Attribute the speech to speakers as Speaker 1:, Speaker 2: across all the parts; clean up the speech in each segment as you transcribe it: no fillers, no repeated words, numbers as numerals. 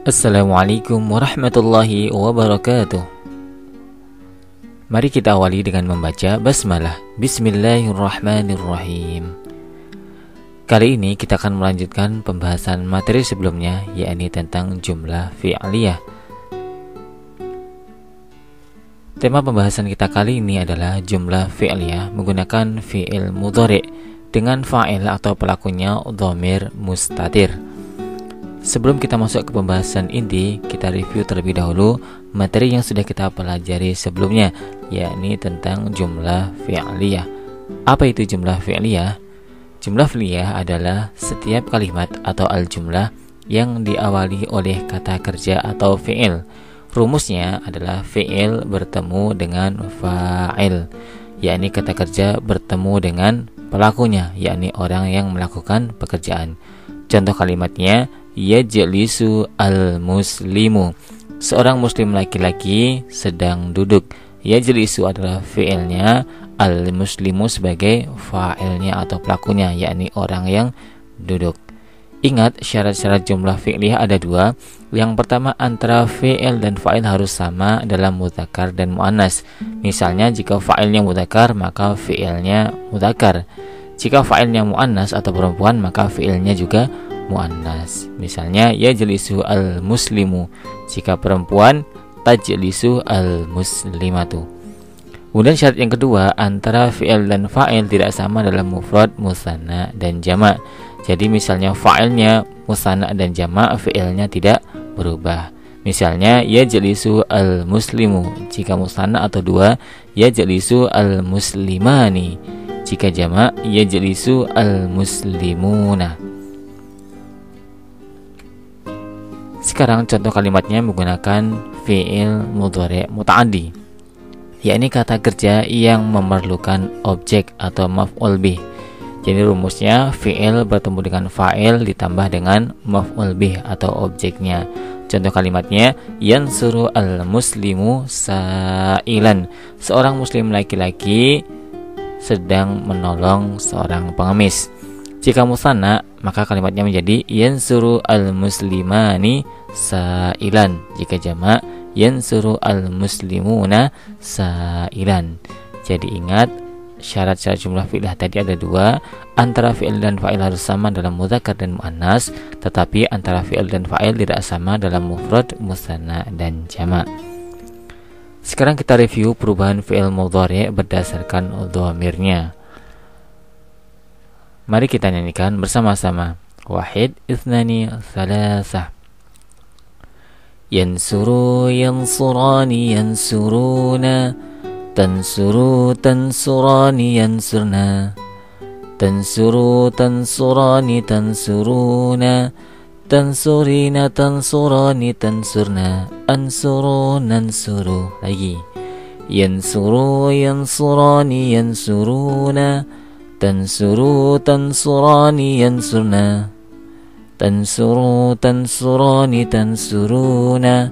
Speaker 1: Assalamualaikum warahmatullahi wabarakatuh. Mari kita awali dengan membaca basmalah. Bismillahirrahmanirrahim. Kali ini kita akan melanjutkan pembahasan materi sebelumnya, yakni tentang jumlah fi'liyah. Tema pembahasan kita kali ini adalah jumlah fi'liyah menggunakan fi'il mudhari' dengan fa'il atau pelakunya dhamir mustatir. Sebelum kita masuk ke pembahasan inti, kita review terlebih dahulu materi yang sudah kita pelajari sebelumnya, yakni tentang jumlah fi'liyah. Apa itu jumlah fi'liyah? Jumlah fi'liyah adalah setiap kalimat atau al-jumlah yang diawali oleh kata kerja atau fi'il. Rumusnya adalah fi'il bertemu dengan fa'il, yakni kata kerja bertemu dengan pelakunya, yakni orang yang melakukan pekerjaan. Contoh kalimatnya, yajlisu al-muslimu. Seorang muslim laki-laki sedang duduk. Yajlisu adalah fi'ilnya, al-muslimu sebagai fa'ilnya atau pelakunya, yakni orang yang duduk. Ingat, syarat-syarat jumlah fi'liyah ada dua. Yang pertama, antara fi'il dan fa'il harus sama dalam mudzakkar dan muannas. Misalnya, jika fa'ilnya mudzakkar, maka fi'ilnya mudzakkar. Jika fa'ilnya muannas atau perempuan, maka fi'ilnya juga muannas. Misalnya yajlisu al-muslimu, jika perempuan tajlisu al-muslimatu. Kemudian syarat yang kedua, antara fi'il dan fa'il tidak sama dalam mufrad, musanna, dan jamak. Jadi misalnya fa'ilnya musanna dan jamak, fi'ilnya tidak berubah. Misalnya yajlisu al-muslimu, jika musanna atau dua, yajlisu al-muslimani. Jika jamak, yajlisu al-muslimuna. Sekarang contoh kalimatnya menggunakan fi'il mudhari' muta'addi, yakni kata kerja yang memerlukan objek atau maf'ul bih. Jadi rumusnya fi'il bertemu dengan fa'il ditambah dengan maf'ul bih atau objeknya. Contoh kalimatnya, yansuru al-muslimu sa'ilan. Seorang muslim laki-laki sedang menolong seorang pengemis. Jika musanna, maka kalimatnya menjadi yansuru al-muslimani sa'ilan. Jika jamak, yansuru al-muslimuna sa'ilan. Jadi ingat, syarat-syarat jumlah fi'liyah tadi ada dua. Antara fi'il dan fa'il harus sama dalam mudzakkar dan muannas, tetapi antara fi'il dan fa'il tidak sama dalam mufrad, musanna, dan jamak. Sekarang kita review perubahan fi'il mudhari' berdasarkan dhamirnya. Mari kita nyanyikan bersama-sama. Wahid, ithnani, thalatha. Yansuru, yansurani, yansuruna. Tansuru, tansurani, yansurna. Tansuru, tansurani, tansuruna. Tansurina, tansurani, tansurna. Ansuru, nansuru. Lagi. Yansuru, yansurani, yansuruna. Tansuru, tansurani, yansurna. Tansuru, tansurani, tansuruna.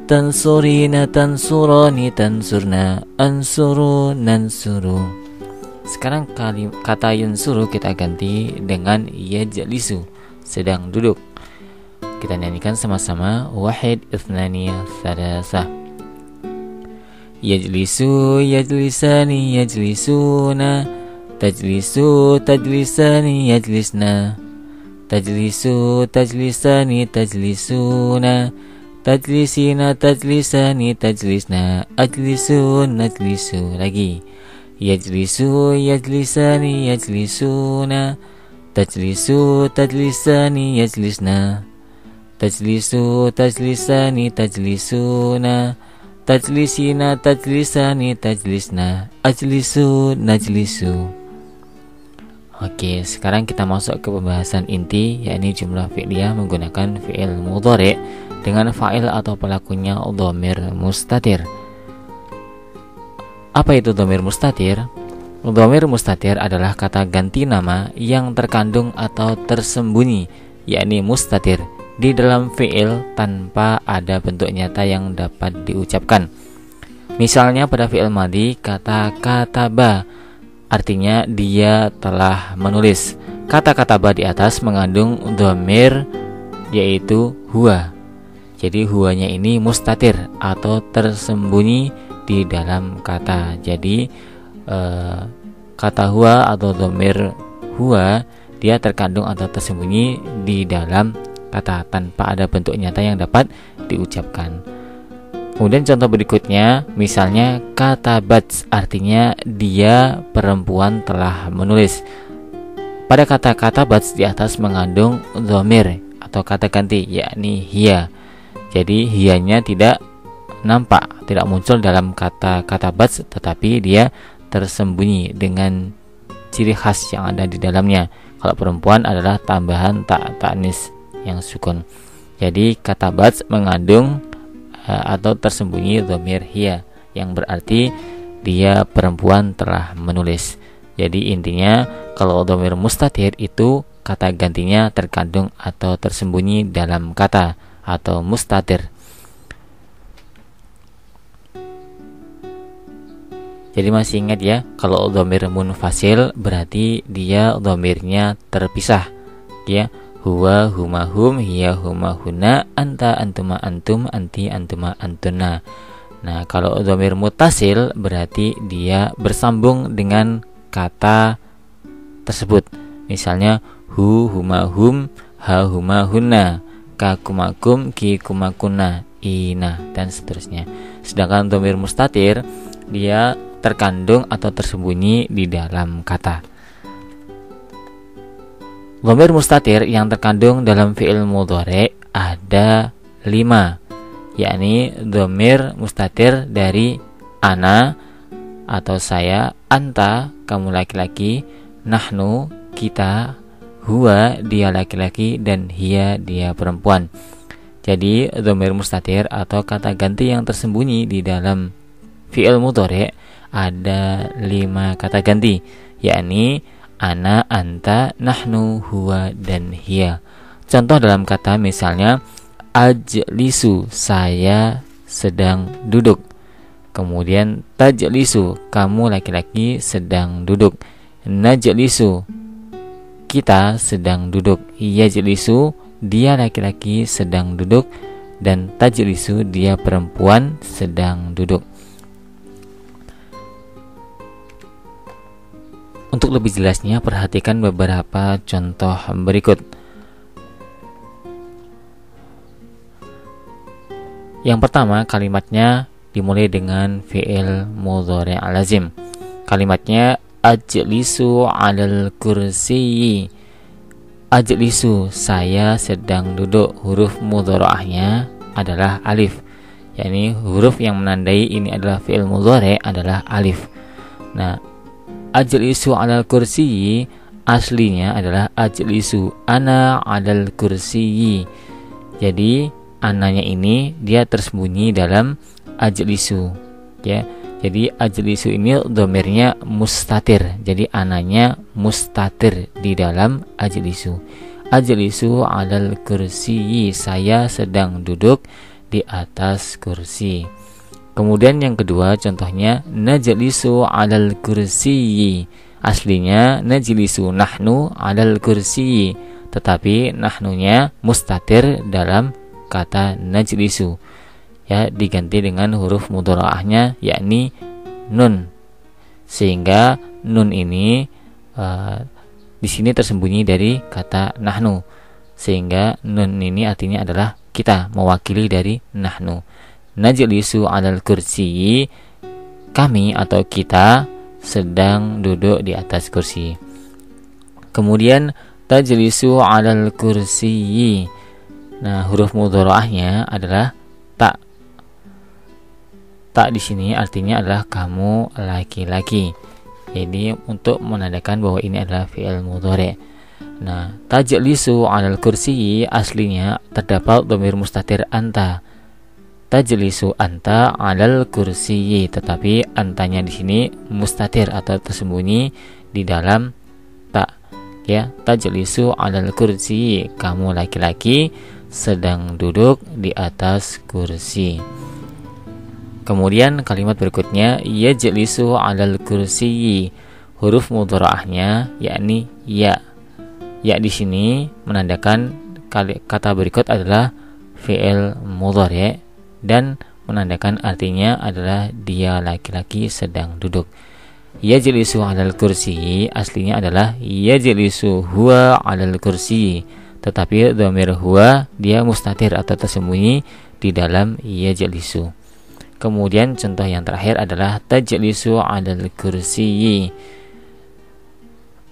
Speaker 1: Tansurina, tansurani, tansurna. Ansuru, nansuru. Sekarang kata yansuru kita ganti dengan yajlisu, sedang duduk. Kita nyanyikan sama-sama. Wahid, ithnani, thalatha. Yajlisu, yajlisani, yajlisuna. Tajlisu, tajlisani, yajlisna. Tajlisu, tajlisani, tajlisuna. Tajlisina, tajlisani, tajlisna. Ajlisu, najlisu. Lagi. Yajlisu, yajlisani, yajlisuna. Tajlisu, tajlisani, yajlisna. Tajlisu, tajlisani, tajlisuna. Tajlisina, tajlisani, tajlisna. Ajlisu, najlisu. Oke, sekarang kita masuk ke pembahasan inti, yakni jumlah fi'liyah menggunakan fi'il mudhari' dengan fa'il atau pelakunya dhamir mustatir. Apa itu dhamir mustatir? Dhamir mustatir adalah kata ganti nama yang terkandung atau tersembunyi, yakni mustatir, di dalam fi'il tanpa ada bentuk nyata yang dapat diucapkan. Misalnya pada fi'il madhi, kata kataba, artinya dia telah menulis. Kata kataba di atas mengandung dhamir yaitu huwa. Jadi huwanya ini mustatir atau tersembunyi di dalam kata. Jadi kata huwa atau dhamir huwa dia terkandung atau tersembunyi di dalam kata tanpa ada bentuk nyata yang dapat diucapkan. Kemudian contoh berikutnya, misalnya katabat, artinya dia perempuan telah menulis. Pada kata katabat di atas mengandung dhamir atau kata ganti, yakni hiya. Jadi hiyanya tidak nampak, tidak muncul dalam kata katabat, tetapi dia tersembunyi dengan ciri khas yang ada di dalamnya. Kalau perempuan adalah tambahan ta'nis yang sukun. Jadi katabat mengandung atau tersembunyi dhamir hiya, yang berarti dia perempuan telah menulis. Jadi intinya kalau dhamir mustatir itu kata gantinya terkandung atau tersembunyi dalam kata atau mustatir. Jadi masih ingat ya, kalau dhamir munfasil berarti dia dhamirnya terpisah ya. Huwa huma hum, hiya huma huna, anta antuma antum, anti antuma antuna. Nah, kalau dhamir muttasil berarti dia bersambung dengan kata tersebut. Misalnya hu huma hum, ha huma huna, ka kumakum, ki kumakuna, ina, dan seterusnya. Sedangkan dhamir mustatir dia terkandung atau tersembunyi di dalam kata. Dhamir mustatir yang terkandung dalam fi'il mudhari ada 5, yakni dhamir mustatir dari ana atau saya, anta kamu laki-laki, nahnu kita, huwa dia laki-laki, dan hiya dia perempuan. Jadi dhamir mustatir atau kata ganti yang tersembunyi di dalam fi'il mudhari ada 5 kata ganti, yakni ana, anta, nahnu, huwa, dan hiya. Contoh dalam kata misalnya ajlisu, saya sedang duduk. Kemudian tajlisu, kamu laki-laki sedang duduk. Najlisu, kita sedang duduk. Yajlisu, dia laki-laki sedang duduk. Dan tajlisu, dia perempuan sedang duduk. Untuk lebih jelasnya, perhatikan beberapa contoh berikut. Yang pertama, kalimatnya dimulai dengan fi'il mudhari' lazim. Kalimatnya ajlisu 'alal kursiyyi. Ajlisu, saya sedang duduk. Huruf mudhari'ahnya adalah alif, yakni huruf yang menandai ini adalah fi'il mudhari' adalah alif. Nah, ajlisu 'alal kursiyyi aslinya adalah ajlisu ana 'alal kursiyyi. Jadi ananya ini dia tersembunyi dalam ajlisu ya. Jadi ajlisu ini dhamirnya mustatir. Jadi ananya mustatir di dalam ajlisu. Ajlisu 'alal kursiyyi, saya sedang duduk di atas kursi. Kemudian yang kedua contohnya najlisu 'alal kursiyyi. Aslinya najlisu nahnu 'alal kursiyyi, tetapi nahnunya mustatir dalam kata najlisu. Ya, diganti dengan huruf mudhari'ahnya yakni nun. Sehingga nun ini di sini tersembunyi dari kata nahnu. Sehingga nun ini artinya adalah kita, mewakili dari nahnu. Najlisu 'alal kursiyyi, kami atau kita sedang duduk di atas kursi. Kemudian tajlisu 'alal kursiyyi. Nah, huruf mudhari'ahnya adalah ta. Ta di sini artinya adalah kamu laki-laki. Jadi untuk menandakan bahwa ini adalah fi'il mudhari'. Nah, tajlisu 'alal kursiyyi aslinya terdapat dhamir mustatir anta. Tajlisu anta 'alal kursiyyi, tetapi antanya di sini mustatir atau tersembunyi di dalam ta. Ya, tajlisu 'alal kursiyyi, kamu laki-laki sedang duduk di atas kursi. Kemudian kalimat berikutnya yajlisu 'alal kursiyyi. Huruf mudhari'ahnya yakni ya. Ya di sini menandakan kata berikut adalah fi'il mudhari' dan menandakan artinya adalah dia laki-laki sedang duduk. Yajlisu 'alal kursi aslinya adalah yajlisu huwa 'alal kursi, tetapi dhamir huwa dia mustatir atau tersembunyi di dalam yajlisu. Kemudian contoh yang terakhir adalah tajlisu 'alal kursi.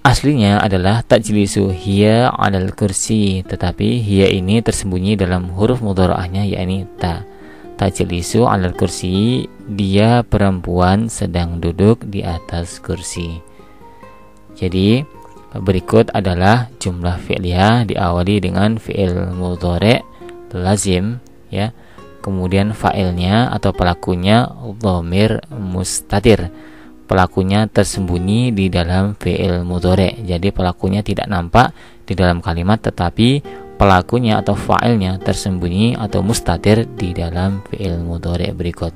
Speaker 1: Aslinya adalah tajlisu hiya 'alal kursi, tetapi hiya ini tersembunyi dalam huruf mudhara'ahnya yakni ta. Tajlisu 'alal kursi, dia perempuan sedang duduk di atas kursi. Jadi berikut adalah jumlah fi'liyah diawali dengan fi'il mudhari' lazim ya. Kemudian fa'ilnya atau pelakunya dhamir mustatir. Pelakunya tersembunyi di dalam fi'il mudhari'. Jadi pelakunya tidak nampak di dalam kalimat, tetapi pelakunya atau fa'ilnya tersembunyi atau mustatir di dalam fi'il mudhari' berikut.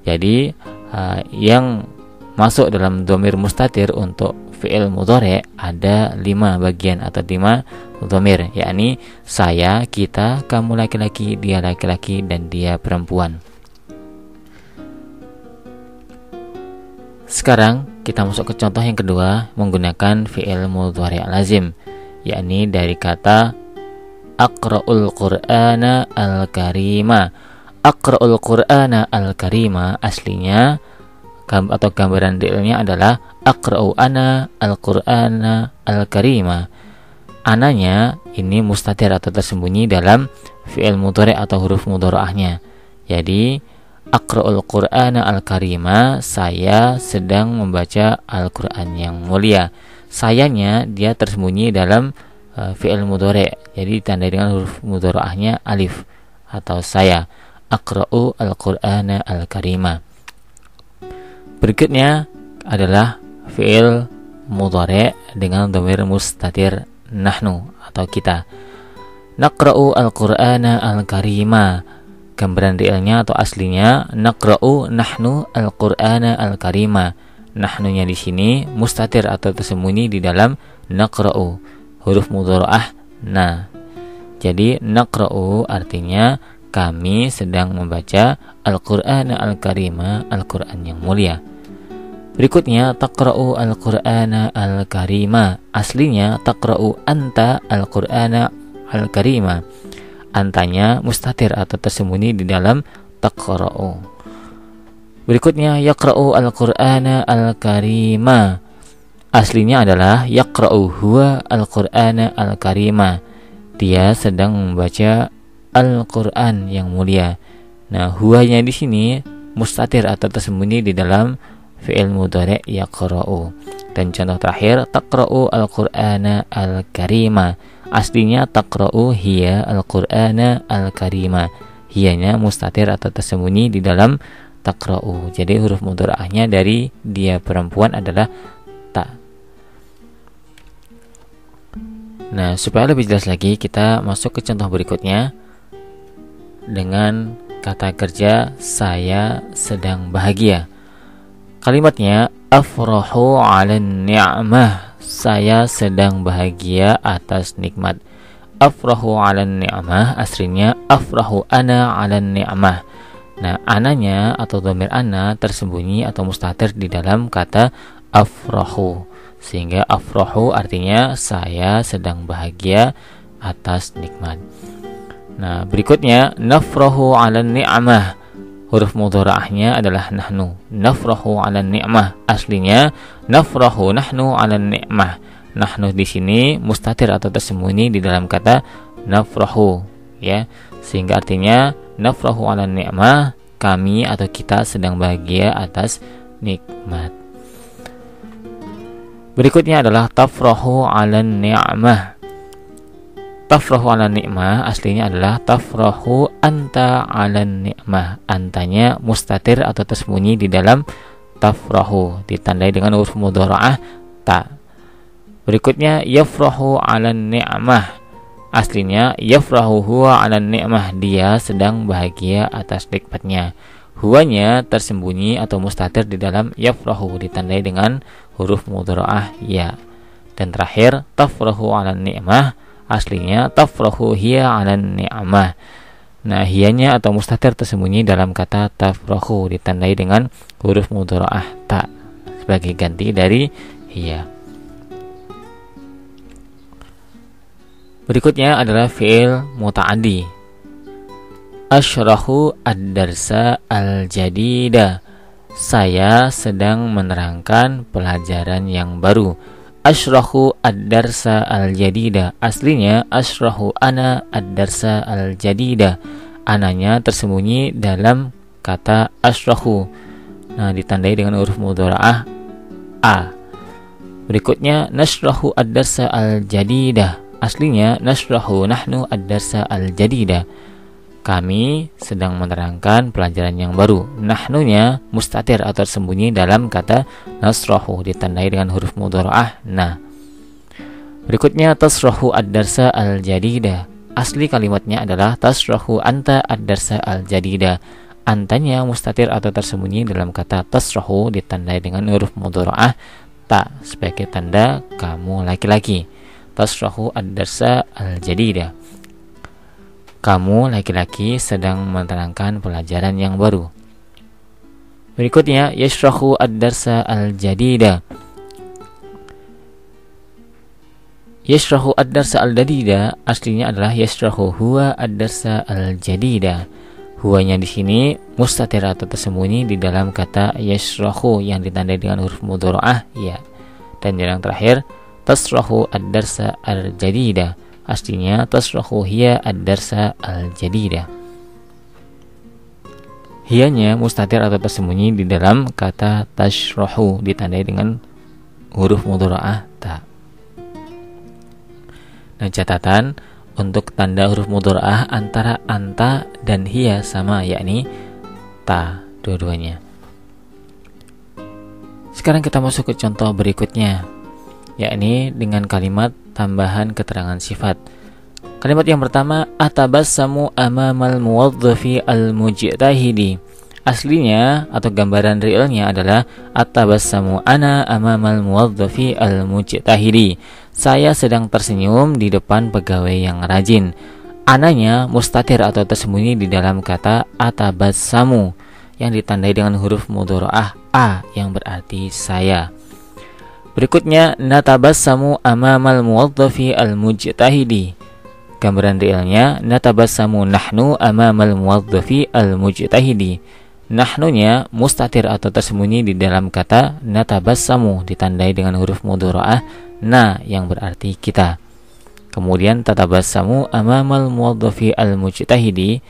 Speaker 1: Jadi yang masuk dalam dhamir mustatir untuk fi'il mudhari' ada 5 bagian atau 5 dhamir, yakni saya, kita, kamu laki-laki, dia laki-laki, dan dia perempuan. Sekarang kita masuk ke contoh yang kedua menggunakan fi'il mudhari' lazim, yakni dari kata aqra'ul qur'ana al-karima. Aqra'ul qur'ana al-karima aslinya atau gambaran realnya adalah aqra'u ana al-qur'ana al-karima. Ananya ini mustatir atau tersembunyi dalam fi'il mudhari' atau huruf mudhara'ahnya. Jadi aqra'ul qur'ana al-karima, saya sedang membaca Al-Qur'an yang mulia. Sayanya dia tersembunyi dalam fi'il mudhari', jadi ditandai dengan huruf mudhara'ahnya alif atau saya. Aqra'u al-Qur'ana al-karima. Berikutnya adalah fi'il mudhari' dengan dhamir mustatir nahnu atau kita. Naqra'u al-Qur'ana al-karima. Gambaran realnya atau aslinya naqra'u nahnu al-Qur'ana al-karima. Nahnunya di sini mustatir atau tersembunyi di dalam naqra'u, huruf mudhara'ah na. Jadi naqra'u artinya kami sedang membaca Al-Qur'ana al-karima, Al-Qur'an yang mulia. Berikutnya taqra'u al-Qur'ana al-karima. Aslinya taqra'u anta al-Qur'ana al-karima. Antanya mustatir atau tersembunyi di dalam taqra'u. Berikutnya yaqra'u al-Qur'ana al-karima. Aslinya adalah yaqra'u huwa al-Qur'ana al-karima. Dia sedang membaca Al-Qur'an yang mulia. Nah, huwanya di sini mustatir atau tersembunyi di dalam fi'il mudhari' yaqra'u. Dan contoh terakhir taqra'u al-Qur'ana al-karima. Aslinya taqra'u hiya al-Qur'ana al-karima. Hiyanya mustatir atau tersembunyi di dalam taqra'u. Jadi huruf mudhara'ahnya dari dia perempuan adalah ta. Nah, supaya lebih jelas lagi kita masuk ke contoh berikutnya dengan kata kerja saya sedang bahagia. Kalimatnya afrahu 'alan ni'mah. Saya sedang bahagia atas nikmat. Afrahu 'alan ni'mah aslinya afrahu ana 'alan ni'mah. Nah, ananya atau dhamir ana tersembunyi atau mustatir di dalam kata afrahu, sehingga afrahu artinya saya sedang bahagia atas nikmat. Nah, berikutnya nafrahu 'alan ni'mah. Huruf mudhara'ahnya adalah nahnu. Nafrahu 'alan ni'mah. Aslinya nafrahu nahnu 'alan ni'mah. Nahnu di sini mustatir atau tersembunyi di dalam kata nafrahu ya. Sehingga artinya nafrahu 'alan ni'mah, kami atau kita sedang bahagia atas nikmat. Berikutnya adalah tafrahu 'alan ni'mah. Tafrahu 'alan ni'mah aslinya adalah tafrahu anta 'alan ni'mah. Antanya mustatir atau tersembunyi di dalam tafrahu, ditandai dengan huruf mudhara'ah ta. Berikutnya yafrahu 'alan ni'mah. Aslinya yafrahu huwa 'alan ni'mah, dia sedang bahagia atas nikmatnya. Huwanya tersembunyi atau mustatir di dalam yafrahu, ditandai dengan huruf mudhara'ah ya. Dan terakhir tafrahu 'alan ni'mah. Aslinya tafrahu hiya 'alan ni'mah. Nah, hiyanya atau mustatir tersembunyi dalam kata tafrahu, ditandai dengan huruf mudhara'ah ta sebagai ganti dari hiya. Berikutnya adalah fi'il muta'addi. Asyrahu ad-darsa al-jadida. Saya sedang menerangkan pelajaran yang baru. Asyrahu ad-darsa al-jadida. Aslinya asyrahu ana ad-darsa al-jadida. Ananya tersembunyi dalam kata asyrahu. Nah, ditandai dengan huruf mudhara'ah a. Berikutnya nasrahu ad-darsa al-jadida. Aslinya nasrahu nahnu ad-darsa al-jadida. Kami sedang menerangkan pelajaran yang baru. Nahnunya mustatir atau tersembunyi dalam kata nasrahu, ditandai dengan huruf mudhara'ah na. Berikutnya tasrahu ad-darsa al-jadida. Asli kalimatnya adalah tasrahu anta ad-darsa al-jadida. Antanya mustatir atau tersembunyi dalam kata tasrahu, ditandai dengan huruf mudhara'ah ta sebagai tanda kamu laki-laki. Tasrahu ad-darsa al-jadida. Kamu laki-laki sedang menerangkan pelajaran yang baru. Berikutnya yashrahu ad-darsa al-jadida. Yashrahu ad-darsa al-jadida aslinya adalah yashrahu huwa ad-darsa al-jadida. Huwanya di sini mustatir atau tersembunyi di dalam kata yashrahu yang ditandai dengan huruf mudhara'ah ya. Dan yang terakhir tasrahu ad-darsa al-jadida. Aslinya tasrahu hiya ad-darsa al-jadida. Hiyanya mustatir atau tersembunyi di dalam kata tashrahu, ditandai dengan huruf mudhara'ah ta. Nah, catatan untuk tanda huruf mudhara'ah antara anta dan hiya sama, yakni ta dua-duanya. Sekarang kita masuk ke contoh berikutnya, yakni dengan kalimat tambahan keterangan sifat. Kalimat yang pertama, atabassamu amamal muwadzafi al-mujtahidi. Aslinya atau gambaran realnya adalah atabassamu ana amamal muwadzafi al-mujtahidi. Saya sedang tersenyum di depan pegawai yang rajin. Ananya mustatir atau tersembunyi di dalam kata atabassamu yang ditandai dengan huruf mudhara'ah a yang berarti saya. Berikutnya natabassamu amamal muwadzafi al-mujtahidi. Gambaran realnya natabassamu nahnu amamal muwadzafi al-mujtahidi. Nahnunya mustatir atau tersembunyi di dalam kata natabassamu, ditandai dengan huruf mudhara'ah na yang berarti kita. Kemudian tatabassamu amamal muwadzafi al-mujtahidi.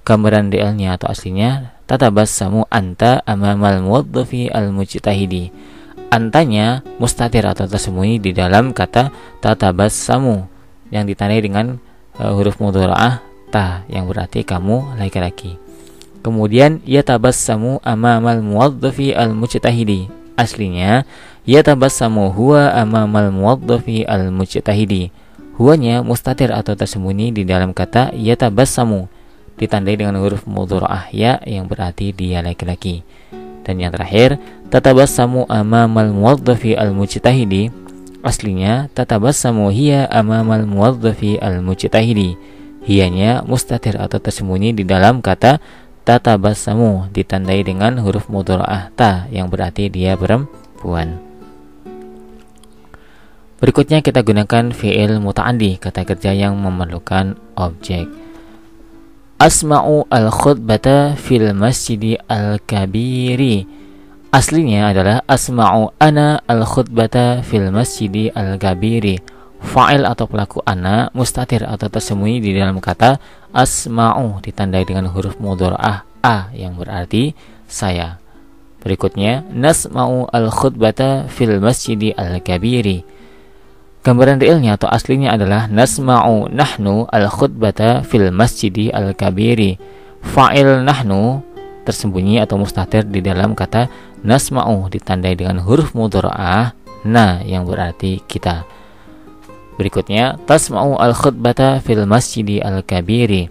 Speaker 1: Gambaran realnya atau aslinya tatabassamu anta amamal muwadzafi al-mujtahidi. Antanya mustatir atau tersembunyi di dalam kata tatabassamu yang ditandai dengan huruf mudhara'ah ta yang berarti kamu laki-laki. Kemudian yatabassamu amamal muwadzafi al-mujtahidi. Aslinya yatabassamu huwa amamal muwadzafi al-mujtahidi. Huwanya mustatir atau tersembunyi di dalam kata yatabassamu, ditandai dengan huruf mudhara'ah ya yang berarti dia laki-laki. Dan yang terakhir, tatabassamu amamal muwadzafi al-mujtahidi. Aslinya tatabassamu hiya amamal muwadzafi al-mujtahidi. Hiyanya mustatir atau tersembunyi di dalam kata tatabassamu, ditandai dengan huruf mudhara'ah ta yang berarti dia perempuan. Berikutnya kita gunakan fi'il muta'addi, kata kerja yang memerlukan objek. Asma'u al-khutbata fil masjidi al-kabiri. Aslinya adalah asma'u ana al-khutbata fil masjidi al-kabiri. Fa'il atau pelaku ana mustatir atau tersembunyi di dalam kata asma'u, ditandai dengan huruf mudhara'ah a yang berarti saya. Berikutnya nasma'u al-khutbata fil masjidi al-kabiri. Gambaran realnya atau aslinya adalah nasma'u nahnu al-khutbata fil masjidi al-kabiri. Fa'il nahnu tersembunyi atau mustatir di dalam kata nasma'u, ditandai dengan huruf mudhara'ah na yang berarti kita. Berikutnya tasma'u al-khutbata fil masjidi al-kabiri.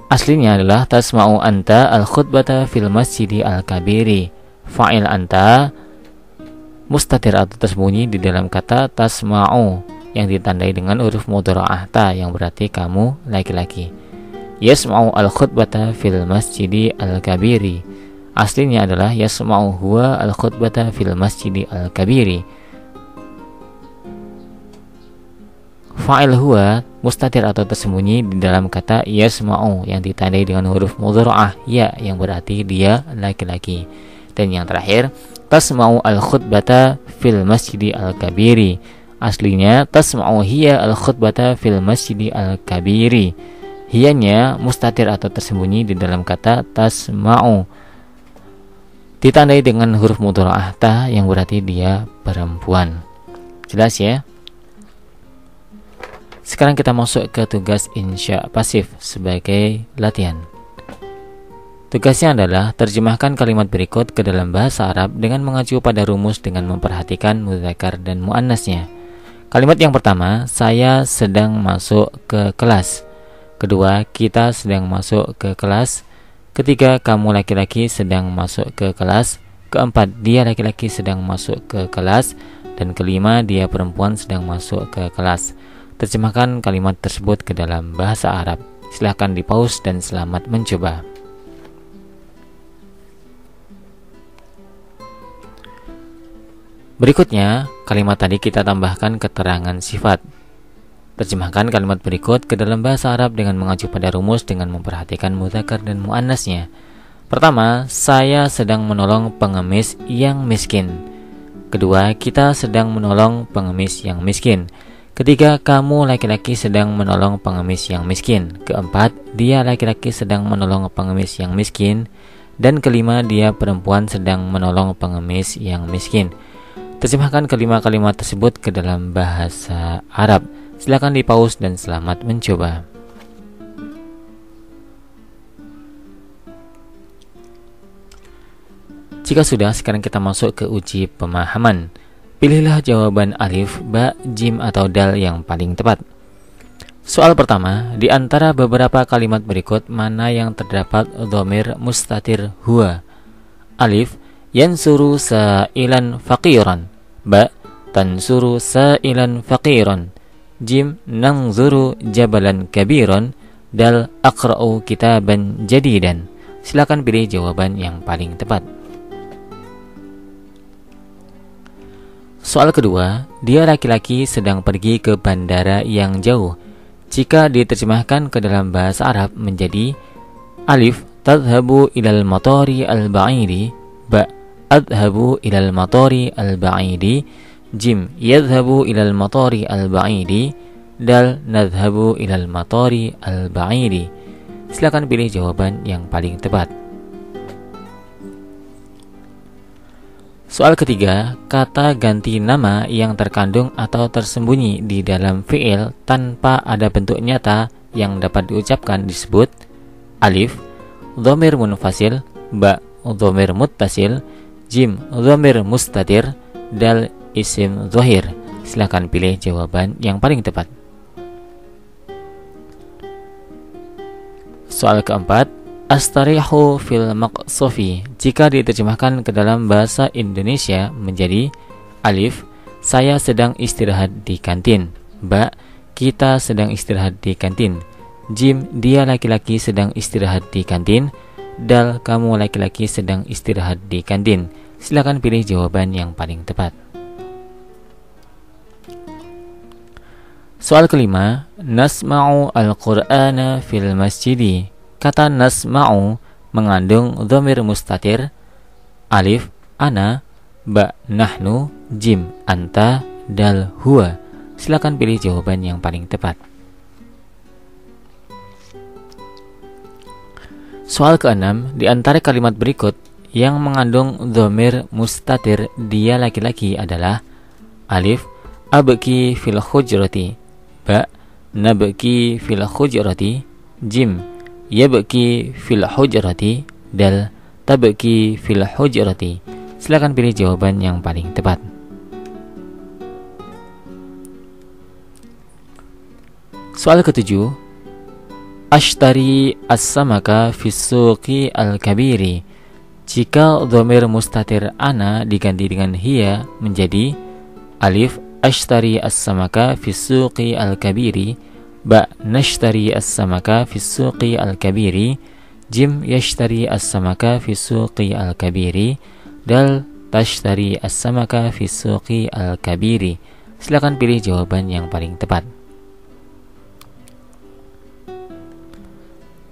Speaker 1: Aslinya adalah tasma'u anta al-khutbata fil masjidi al-kabiri. Fa'il anta mustatir atau tersembunyi di dalam kata tasma'u yang ditandai dengan huruf mudhara'ah ta yang berarti kamu laki-laki. yasma'u al-khutbata fil masjidi al-kabiri. Aslinya adalah yasma'u huwa al-khutbata fil masjidi al-kabiri. Fa'il huwa mustatir atau tersembunyi di dalam kata yasma'u yang ditandai dengan huruf mudhara'ah ya, yang berarti dia laki-laki. Dan yang terakhir, tasma'u al-khutbata fil masjidi al-kabiri. Aslinya tasma'u hiya al-khutbata fil masjidi al-kabiri. Hiyanya mustatir atau tersembunyi di dalam kata tasma'u, ditandai dengan huruf mudhara'ah ta yang berarti dia perempuan. Jelas ya? Sekarang kita masuk ke tugas insya pasif sebagai latihan. Tugasnya adalah terjemahkan kalimat berikut ke dalam bahasa Arab dengan mengacu pada rumus dengan memperhatikan mudzakkar dan muannasnya. Kalimat yang pertama, saya sedang masuk ke kelas. Kedua, kita sedang masuk ke kelas. Ketiga, kamu laki-laki sedang masuk ke kelas. Keempat, dia laki-laki sedang masuk ke kelas. Dan kelima, dia perempuan sedang masuk ke kelas. Terjemahkan kalimat tersebut ke dalam bahasa Arab. Silakan di-pause dan selamat mencoba. Berikutnya, kalimat tadi kita tambahkan keterangan sifat. Terjemahkan kalimat berikut ke dalam bahasa Arab dengan mengacu pada rumus dengan memperhatikan mudzakkar dan muannasnya. Pertama, saya sedang menolong pengemis yang miskin. Kedua, kita sedang menolong pengemis yang miskin. Ketiga, kamu laki-laki sedang menolong pengemis yang miskin. Keempat, dia laki-laki sedang menolong pengemis yang miskin. Dan kelima, dia perempuan sedang menolong pengemis yang miskin. Terjemahkan kelima kalimat tersebut ke dalam bahasa Arab. Silakan di-pause dan selamat mencoba. Jika sudah, sekarang kita masuk ke uji pemahaman. Pilihlah jawaban alif, ba, jim, atau dal yang paling tepat. Soal pertama, di antara beberapa kalimat berikut, mana yang terdapat dhamir mustatir huwa? Alif, yansuru sa'ilan faqiran. Ba, tansuru sa'ilan faqiran. Jim, nangzuru jabalan kabiran. Dal, aqra'u kitaban jadidan. Silakan pilih jawaban yang paling tepat. Soal kedua, dia laki-laki sedang pergi ke bandara yang jauh. Jika diterjemahkan ke dalam bahasa Arab menjadi alif, tadhhabu ilal matari al-ba'idi. Ba, adhabu ilal matari al-ba'idi. Jim, yadhhabu ilal matari al-ba'idi. Dal, nadhhabu ilal matari al-ba'idi. Silakan pilih jawaban yang paling tepat. Soal ketiga, kata ganti nama yang terkandung atau tersembunyi di dalam fi'il tanpa ada bentuk nyata yang dapat diucapkan disebut alif, dhamir munfasil. Ba, dhamir muttasil. Jim, dhamir mustatir. Dal, isim dhahir. Silakan pilih jawaban yang paling tepat. Soal keempat, astarihu fil maqsofi. Jika diterjemahkan ke dalam bahasa Indonesia menjadi alif, saya sedang istirahat di kantin. Ba, kita sedang istirahat di kantin. Jim, dia laki-laki sedang istirahat di kantin. Dal, kamu laki-laki sedang istirahat di kantin. Silakan pilih jawaban yang paling tepat. Soal kelima, nasma'u al-Qur'ana fil masjidi. Kata nasma'u mengandung dhamir mustatir. Alif, ana. Ba, nahnu. Jim, anta. Dal, huwa. Silakan pilih jawaban yang paling tepat. Soal keenam, di antara kalimat berikut yang mengandung dhamir mustatir dia laki-laki adalah alif, abki fil hujrati. Ba, nabki fil hujrati. Jim, yabki fil hujrati. Dal, tabki fil hujrati. Silakan pilih jawaban yang paling tepat. Soal ketujuh, ashtari as-samaka fis suqi al-kabiri. Jika dhamir mustatir ana diganti dengan hiya menjadi alif, ashtari as-samaka fis suqi al-kabiri. Ba. Nashtari as-samaka fi suqi al-kabiri. Jim. Yashtari as-samaka fi suqi al-kabiri. Dal. Tashtari as-samaka fi suqi al-kabiri. Silakan pilih jawaban yang paling tepat.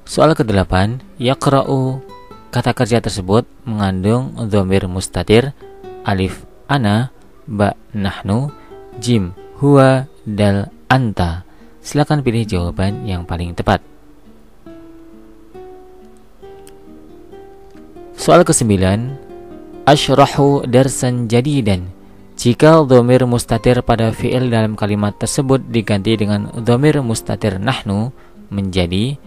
Speaker 1: Soal ke-8, yaqra'u. Kata kerja tersebut mengandung dhamir mustatir. Alif ana, ba nahnu, jim huwa, dal anta. Silakan pilih jawaban yang paling tepat. Soal ke-9, ashrahu darsan jadidan. Jika dhamir mustatir pada fi'il dalam kalimat tersebut diganti dengan dhamir mustatir nahnu, menjadi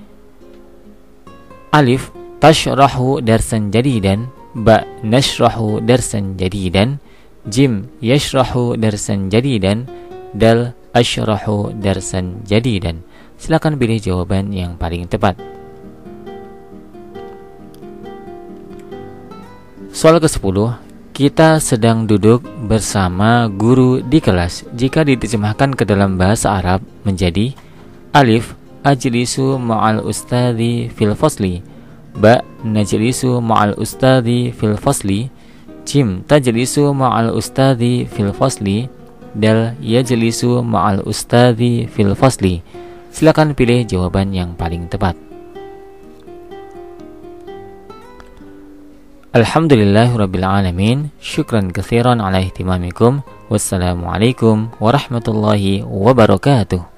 Speaker 1: alif tashrahu darsan jadidan, ba nashrahu darsan jadidan, jim yashrahu darsan jadidan, dal ashrahu darsan jadidan. Silakan pilih jawaban yang paling tepat. Soal ke-10, kita sedang duduk bersama guru di kelas. Jika diterjemahkan ke dalam bahasa Arab menjadi alif ajlisu ma'al ustadzi fil fasli, ba najlisu ma'al ustadzi fil fasli, jim tajlisu ma'al ustadzi fil fasli, dal yajlisu ma'al ustadzi fil fasli. Silakan pilih jawaban yang paling tepat. Alhamdulillahirabbil alamin. Syukran katsiran ala ihtimamikum. Wassalamualaikum warahmatullahi wabarakatuh.